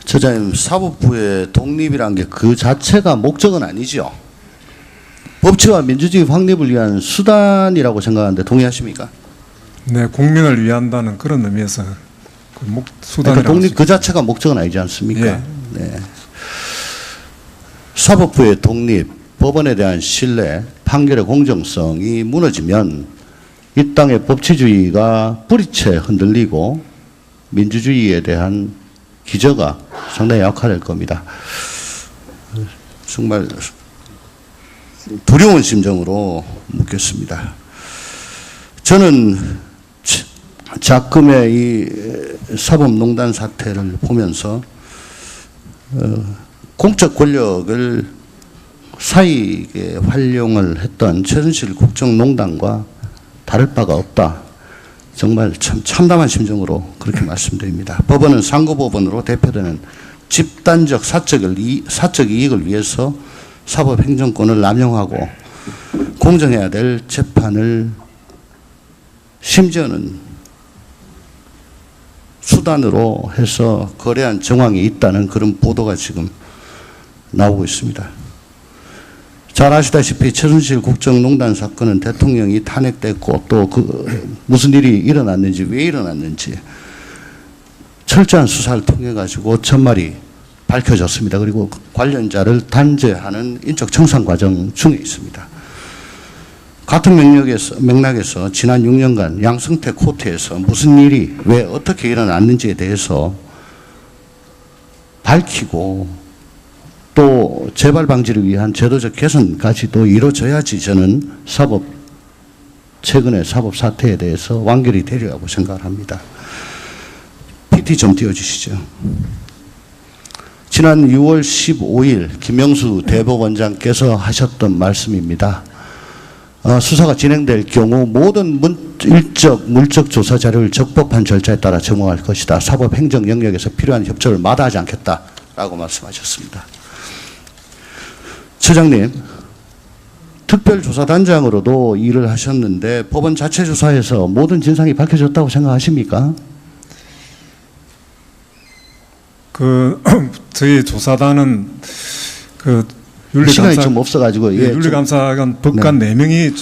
처장님, 사법부의 독립이란 게 그 자체가 목적은 아니죠. 법치와 민주주의 확립을 위한 수단이라고 생각하는데 동의하십니까? 네, 국민을 위한다는 그런 의미에서 그 수단이라고. 그러니까 독립 그 자체가 목적은 아니지 않습니까? 예. 네. 사법부의 독립, 법원에 대한 신뢰, 판결의 공정성이 무너지면 이 땅의 법치주의가 뿌리채 흔들리고 민주주의에 대한 기저가 상당히 약화될 겁니다. 정말 두려운 심정으로 묻겠습니다. 저는 작금의 이 사법농단 사태를 보면서 공적 권력을 사익에 활용을 했던 최순실 국정농단과 다를 바가 없다. 정말 참 참담한 심정으로 그렇게 말씀드립니다. 법원은 상고법원으로 대표되는 집단적 사적 이익을 위해서 사법행정권을 남용하고 공정해야 될 재판을 심지어는 수단으로 해서 거래한 정황이 있다는 그런 보도가 지금 나오고 있습니다. 잘 아시다시피 최순실 국정농단 사건은 대통령이 탄핵됐고 또 무슨 일이 일어났는지 왜 일어났는지 철저한 수사를 통해 가지고 전말이 밝혀졌습니다. 그리고 관련자를 단죄하는 인적 청산 과정 중에 있습니다. 같은 맥락에서 지난 6년간 양승태 코트에서 무슨 일이 왜 어떻게 일어났는지에 대해서 밝히고 또 재발 방지를 위한 제도적 개선까지도 이루어져야지 저는 최근의 사법 사태에 대해서 완결이 되리라고 생각을 합니다. PT 좀 띄워주시죠. 지난 6월 15일 김명수 대법원장께서 하셨던 말씀입니다. 수사가 진행될 경우 모든 물적 조사 자료를 적법한 절차에 따라 제공할 것이다. 사법 행정 영역에서 필요한 협조를 마다하지 않겠다라고 말씀하셨습니다. 처장님, 특별조사단장으로도 일을 하셨는데 법원 자체 조사에서 모든 진상이 밝혀졌다고 생각하십니까? 저희 조사단은 시간이 좀 없어가지고 윤리감사관 법관 4명이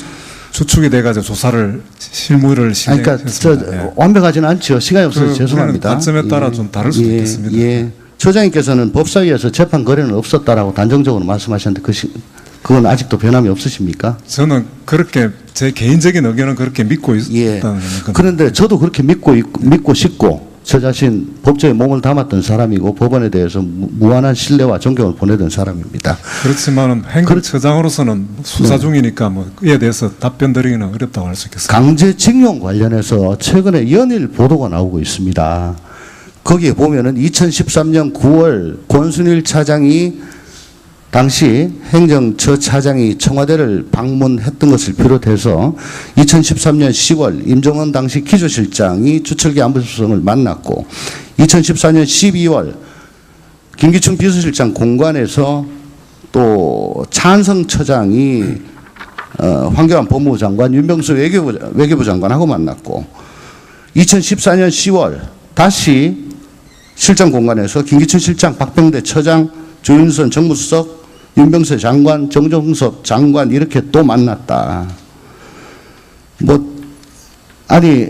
주축이 돼가지고 조사를 실무를 진행했습니다. 그러니까 완벽하지는 않죠. 시간이 없어서 죄송합니다. 관점에 따라 좀 다를 수도 있겠습니다. 예. 처장님께서는 법사위에서 재판 거래는 없었다라고 단정적으로 말씀하셨는데 그건 아직도 변함이 없으십니까? 저는 그렇게 제 개인적인 의견은 그렇게 믿고 있다는 그런데 저도 그렇게 믿고 싶고 저 자신 법조에 몸을 담았던 사람이고 법원에 대해서 무한한 신뢰와 존경을 보내던 사람입니다. 그렇지만 행정처장으로서는 수사 중이니까 이에 대해서 답변 드리기는 어렵다고 할 수 있겠습니다. 강제징용 관련해서 최근에 연일 보도가 나오고 있습니다. 거기에 보면은 2013년 9월 권순일 차장이 당시 행정처 차장이 청와대를 방문했던 것을 비롯해서 2013년 10월 임종원 당시 기조실장이 주철기 안보수석을 만났고 2014년 12월 김기춘 비서실장 공관에서 또 차한성 처장이 황교안 법무부 장관, 윤병수 외교부 장관하고 만났고 2014년 10월 다시 실장 공간에서 김기춘 실장, 박병대 처장, 조윤선 정무수석, 윤병수 장관, 정종섭 장관 이렇게 또 만났다. 아니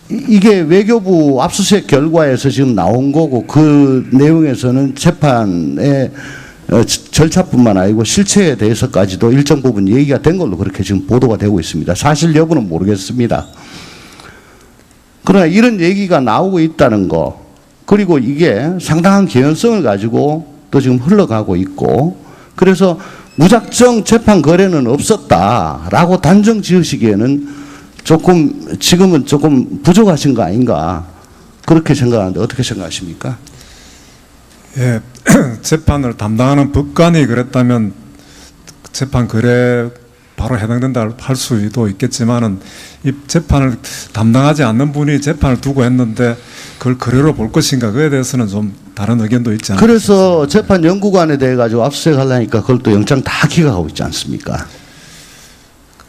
이게 외교부 압수수색 결과에서 지금 나온 거고 그 내용에서는 재판의 절차뿐만 아니고 실체에 대해서까지도 일정 부분 얘기가 된 걸로 그렇게 지금 보도가 되고 있습니다. 사실 여부는 모르겠습니다. 그러나 이런 얘기가 나오고 있다는 거 그리고 이게 상당한 개연성을 가지고 또 지금 흘러가고 있고 그래서 무작정 재판 거래는 없었다라고 단정 지으시기에는 지금은 조금 부족하신 거 아닌가 그렇게 생각하는데 어떻게 생각하십니까? 예, 재판을 담당하는 법관이 그랬다면 재판 거래 바로 해당된다 할 수도 있겠지만은 이 재판을 담당하지 않는 분이 재판을 두고 했는데 그걸 거래로 볼 것인가 그에 대해서는 좀 다른 의견도 있지 않습니까? 그래서 재판 연구관에 대해 가지고 압수수색 하려니까 그걸 또 영장 다 기각하고 있지 않습니까?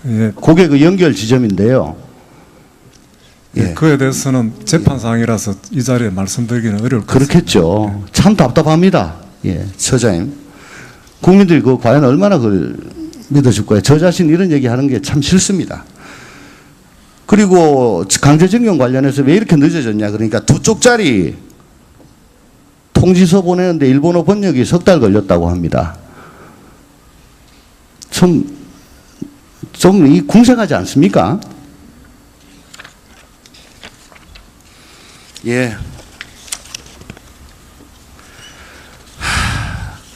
예. 그게 그 연결 지점인데요. 예. 그에 대해서는 재판 사항이라서 이 자리에 말씀드리기는 어려울 것 같습니다. 그렇겠죠. 참 답답합니다. 예, 처장님. 국민들이 그 과연 얼마나 그걸 믿어줄 거예요. 저 자신 이런 얘기 하는 게 참 싫습니다. 그리고 강제징용 관련해서 왜 이렇게 늦어졌냐. 그러니까 두 쪽짜리 통지서 보내는데 일본어 번역이 3달 걸렸다고 합니다. 좀 이 궁색하지 않습니까? 예.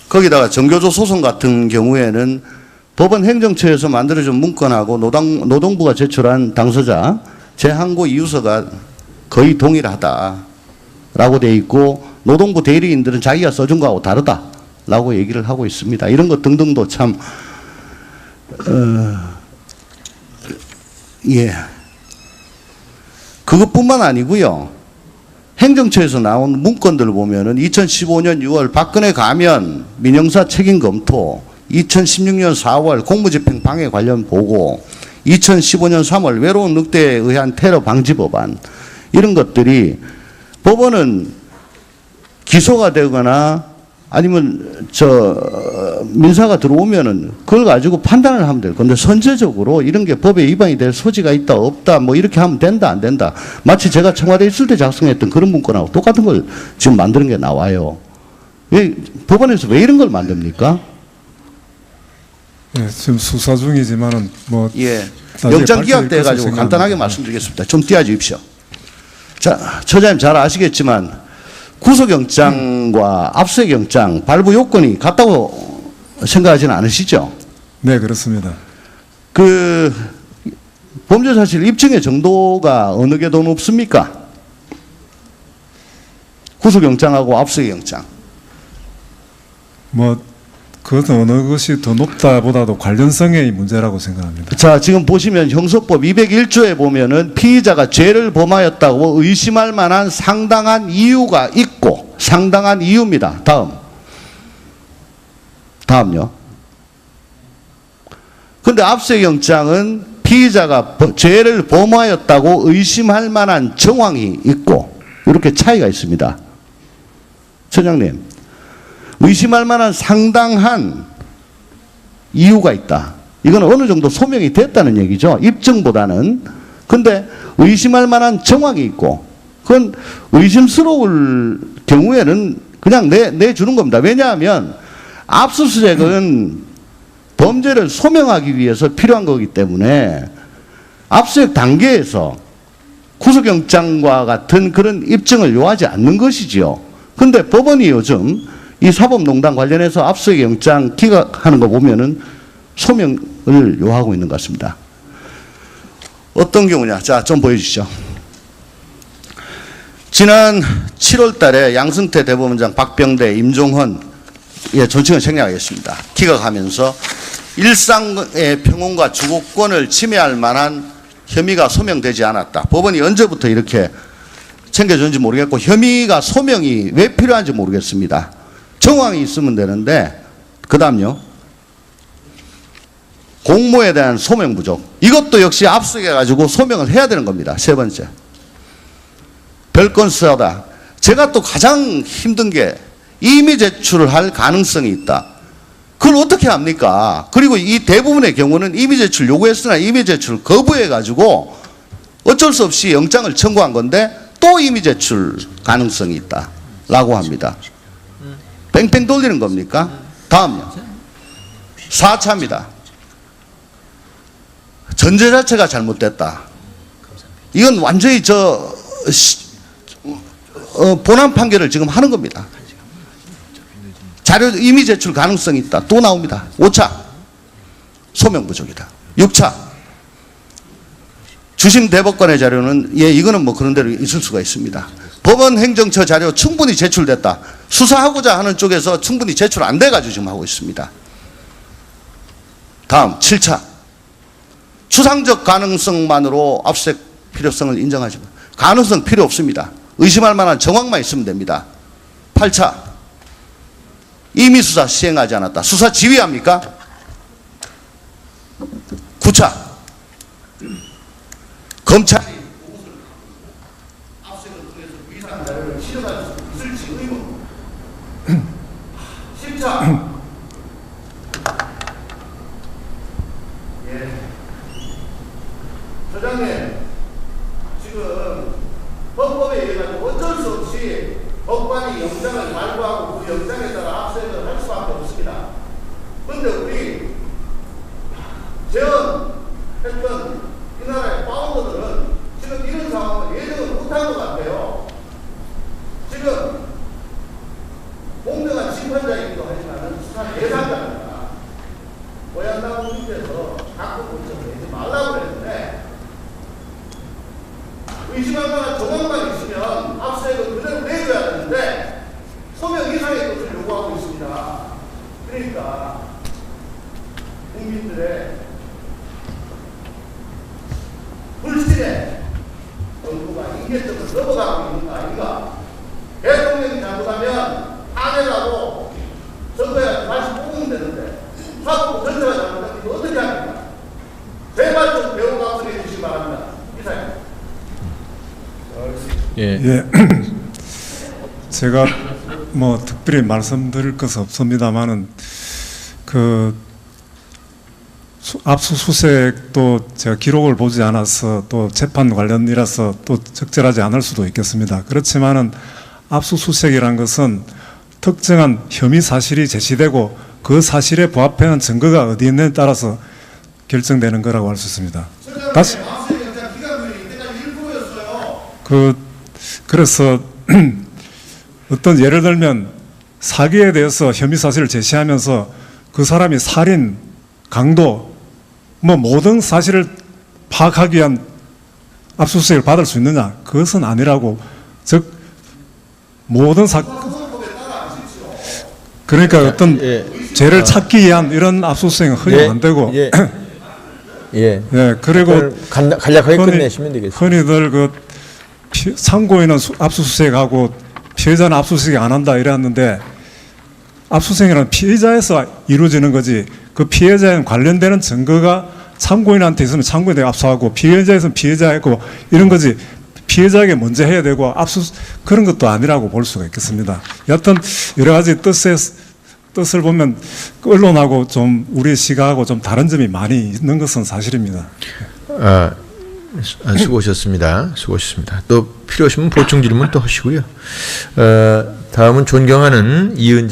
거기다가 정교조 소송 같은 경우에는 법원 행정처에서 만들어준 문건하고 노동부가 제출한 당사자 재항고 이유서가 거의 동일하다라고 돼 있고 노동부 대리인들은 자기가 써준 거하고 다르다라고 얘기를 하고 있습니다. 이런 것 등등도 참 예. 그것뿐만 아니고요. 행정처에서 나온 문건들을 보면은 2015년 6월 박근혜 가면 민형사 책임 검토, 2016년 4월 공무집행 방해 관련 보고, 2015년 3월 외로운 늑대에 의한 테러 방지 법안, 이런 것들이 법원은 기소가 되거나 아니면 민사가 들어오면은 그걸 가지고 판단을 하면 될 건데 선제적으로 이런 게 법에 위반이 될 소지가 있다 없다 뭐 이렇게 하면 된다 안 된다, 마치 제가 청와대에 있을 때 작성했던 그런 문건하고 똑같은 걸 지금 만드는 게 나와요. 법원에서 왜 이런 걸 만듭니까? 예, 지금 수사 중이지만은 뭐 예, 나중에 영장 밝혀질 기각돼 것으로 가지고 생각합니다. 간단하게 말씀드리겠습니다. 좀 띄워 주십시오. 자, 처장님 잘 아시겠지만 구속영장과 압수영장 발부 요건이 같다고 생각하지는 않으시죠? 네, 그렇습니다. 그 범죄 사실 입증의 정도가 어느 게 더 높습니까? 구속영장하고 압수영장. 뭐 그것은 어느 것이 더 높다보다도 관련성의 문제라고 생각합니다. 자, 지금 보시면 형소법 201조에 보면은 피의자가 죄를 범하였다고 의심할 만한 상당한 이유가 있고, 상당한 이유입니다. 다음요. 근데 압수영장은 피의자가 죄를 범하였다고 의심할 만한 정황이 있고, 이렇게 차이가 있습니다. 처장님, 의심할 만한 상당한 이유가 있다. 이건 어느 정도 소명이 됐다는 얘기죠. 입증보다는. 근데 의심할 만한 정황이 있고, 그건 의심스러울 경우에는 그냥 내주는 겁니다. 왜냐하면 압수수색은 범죄를 소명하기 위해서 필요한 거기 때문에 압수수색 단계에서 구속영장과 같은 그런 입증을 요하지 않는 것이지요. 근데 법원이 요즘 이 사법농단 관련해서 압수수색 영장 기각하는 거 보면은 소명을 요하고 있는 것 같습니다. 어떤 경우냐? 자, 좀 보여주시죠. 지난 7월 달에 양승태 대법원장, 박병대, 임종헌, 예, 존칭을 생략하겠습니다. 기각하면서 일상의 평온과 주거권을 침해할 만한 혐의가 소명되지 않았다. 법원이 언제부터 이렇게 챙겨줬는지 모르겠고 혐의가 소명이 왜 필요한지 모르겠습니다. 정황이 있으면 되는데, 그 다음요. 공모에 대한 소명 부족. 이것도 역시 압수해가지고 소명을 해야 되는 겁니다. 세 번째. 별건 수사다. 제가 또 가장 힘든 게 임의 제출을 할 가능성이 있다. 그걸 어떻게 합니까? 그리고 이 대부분의 경우는 임의 제출 요구했으나 임의 제출 거부해가지고 어쩔 수 없이 영장을 청구한 건데 또 임의 제출 가능성이 있다. 라고 합니다. 뺑뺑 돌리는 겁니까? 다음요. 4차입니다. 전제 자체가 잘못됐다. 이건 완전히 본안 판결을 지금 하는 겁니다. 자료 임의 제출 가능성이 있다. 또 나옵니다. 5차. 소명 부족이다. 6차. 주심 대법관의 자료는 이거는 뭐 그런 대로 있을 수가 있습니다. 법원 행정처 자료 충분히 제출됐다. 수사하고자 하는 쪽에서 충분히 제출 안 돼가지고 지금 하고 있습니다. 다음 7차. 추상적 가능성만으로 압수수색 필요성을 인정하지 마. 가능성 필요 없습니다. 의심할 만한 정황만 있으면 됩니다. 8차. 임의 수사 시행하지 않았다. 수사 지휘합니까? 9차. 검찰이 실효가 있을지 의문. 10차. 예. 소장님, 지금 헌법에 의해 가지고 어쩔 수 없이 법관이 영장을 발부하고 그 영장에 따라 압수를 할 수밖에 없습니다. 그런데 우리 재헌했던 이 나라의 파운더들은 지금 이런 상황을 예정을 못한 것 같아요. 지금 공정한 심판자이기도 하지만 수사 예상자입니다. 고향나무 밑에서 각국 고쳐 내지 말라고 그랬는데 의심할 만한 조각만 있으면 압수액을 그대로 내줘야 되는데 소명 이상의 것을 요구하고 있습니다. 그러니까 국민들의 불신에 정부가 인계점을 넘어가고 있는 거 아닌가? 대통령이 잘못하면 탄핵하고 선거에 다시 뽑으면 되는데 사법 전체가 잘못하면 이거 어떻게 합니까? 제발 좀 배우 감성해 주시기 바랍니다. 이사님. 예. 제가 뭐 특별히 말씀드릴 것은 없습니다만은 그 압수수색도 제가 기록을 보지 않아서 또 재판 관련이라서 또 적절하지 않을 수도 있겠습니다. 그렇지만은 압수수색이란 것은 특정한 혐의 사실이 제시되고 그 사실에 부합하는 증거가 어디 있느냐에 따라서 결정되는 거라고 할 수 있습니다. 다시 그래서 어떤 예를 들면 사기에 대해서 혐의 사실을 제시하면서 그 사람이 살인, 강도 뭐 모든 사실을 파악하기 위한 압수수색을 받을 수 있느냐? 그것은 아니라고. 즉 모든 그러니까 어떤 죄를 찾기 위한 이런 압수수색은 허용 안 되고 그리고 간략하게 끝내시면 되겠습니다. 흔히들 그 참고인은 압수수색하고 피해자는 압수수색 안 한다 이랬는데 압수수색이란 피해자에서 이루어지는 거지 그 피해자에 관련되는 증거가 참고인한테 있으면 참고인에 압수하고 피해자에서는 피해자였고 이런 거지 피해자에게 먼저 해야 되고 그런 것도 아니라고 볼 수가 있겠습니다. 여하튼 여러 가지 뜻을 보면 언론하고 좀 우리 시각하고 좀 다른 점이 많이 있는 것은 사실입니다. 수고하셨습니다. 수고하셨습니다. 또 필요하시면 보충 질문 또 하시고요. 다음은 존경하는 이은재